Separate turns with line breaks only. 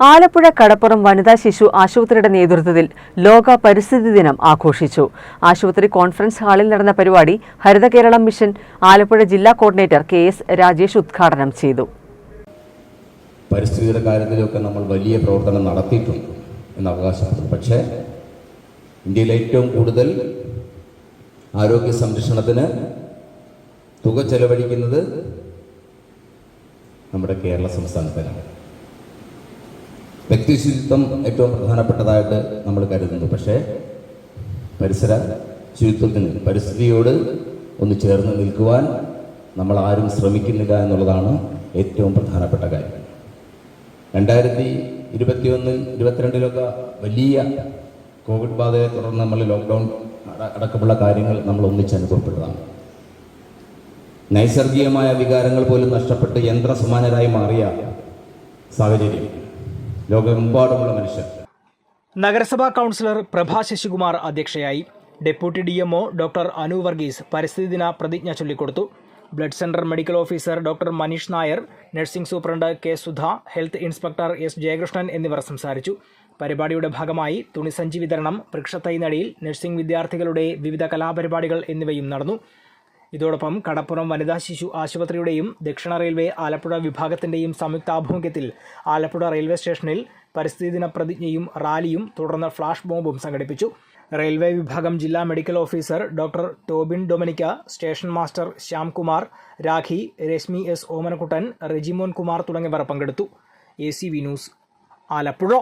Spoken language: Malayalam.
ആലപ്പുഴ കടപ്പുറം വനിതാ ശിശു ആശുപത്രിയുടെ നേതൃത്വത്തിൽ ലോക പരിസ്ഥിതി ദിനം ആഘോഷിച്ചു. ആശുപത്രി കോൺഫറൻസ് ഹാളിൽ നടന്ന പരിപാടി ഹരിത കേരളം മിഷൻ ആലപ്പുഴ ജില്ലാ കോർഡിനേറ്റർ KS രാജേഷ് ഉദ്ഘാടനം ചെയ്തു.
പരിസ്ഥിതിയുടെ കാര്യത്തിലൊക്കെ നമ്മൾ വലിയ പ്രവർത്തനം നടത്തിയിട്ടുണ്ട് എന്ന് അവകാശപ്പെടുന്നു. പക്ഷേ ഇന്ത്യയിൽ ഏറ്റവും കൂടുതൽ ആരോഗ്യ സംരക്ഷണത്തിന് തുക ചെലവഴിക്കുന്നത് നമ്മുടെ കേരള സംസ്ഥാനത്തിലാണ്. വ്യക്തിശുചിത്വം ഏറ്റവും പ്രധാനപ്പെട്ടതായിട്ട് നമ്മൾ കരുതുന്നു. പക്ഷേ പരിസര ശുചിത്വത്തിന്, പരിസ്ഥിതിയോട് ഒന്ന് ചേർന്ന് നിൽക്കുവാൻ നമ്മൾ ആരും ശ്രമിക്കുന്നില്ല എന്നുള്ളതാണ് ഏറ്റവും പ്രധാനപ്പെട്ട കാര്യം. 2021-22 വലിയ കോവിഡ് ബാധയെ തുടർന്ന് നമ്മൾ ലോക്ക്ഡൗൺ അടക്കമുള്ള കാര്യങ്ങൾ നമ്മൾ ഒന്നിച്ച് അനുഭവപ്പെട്ടതാണ്. നൈസർഗികമായ വികാരങ്ങൾ പോലും നഷ്ടപ്പെട്ട് യന്ത്രസമാനരായി മാറിയ സാഹചര്യം ലോകമെമ്പാടുമുള്ള മനുഷ്യർ.
നഗരസഭാ കൗൺസിലർ പ്രഭ ശശികുമാർ അധ്യക്ഷയായി. Deputy DMO doctor Anu Varghese പരിസ്ഥിതി ദിന പ്രതിജ്ഞ ചൊല്ലിക്കൊടുത്തു. Blood centre medical officer doctor Manish Nair, nursing superintendent K Sudha, health inspector S Jayakrishnan എന്നിവർ സംസാരിച്ചു. പരിപാടിയുടെ ഭാഗമായി തുണിസഞ്ചി വിതരണം, വൃക്ഷത്തൈ നടീൽ, നഴ്സിംഗ് വിദ്യാർത്ഥികളുടെ വിവിധ കലാപരിപാടികൾ എന്നിവയും നടന്നു. ഇതോടൊപ്പം കടപ്പുറം വനിതാ ശിശു ആശുപത്രിയുടെയും ദക്ഷിണ റെയിൽവേ ആലപ്പുഴ വിഭാഗത്തിൻ്റെയും സംയുക്താഭിമുഖ്യത്തിൽ ആലപ്പുഴ റെയിൽവേ സ്റ്റേഷനിൽ പരിസ്ഥിതി ദിന പ്രതിജ്ഞയും റാലിയും തുടർന്ന് ഫ്ലാഷ് മോബും സംഘടിപ്പിച്ചു. റെയിൽവേ വിഭാഗം ജില്ലാ medical officer doctor Tobin Dominic, station master Shyamkumar, Rakhi, Reshmi S Omanakuttan, Rejimon Kumar തുടങ്ങിയവർ പങ്കെടുത്തു. ACV news, Alappuzha.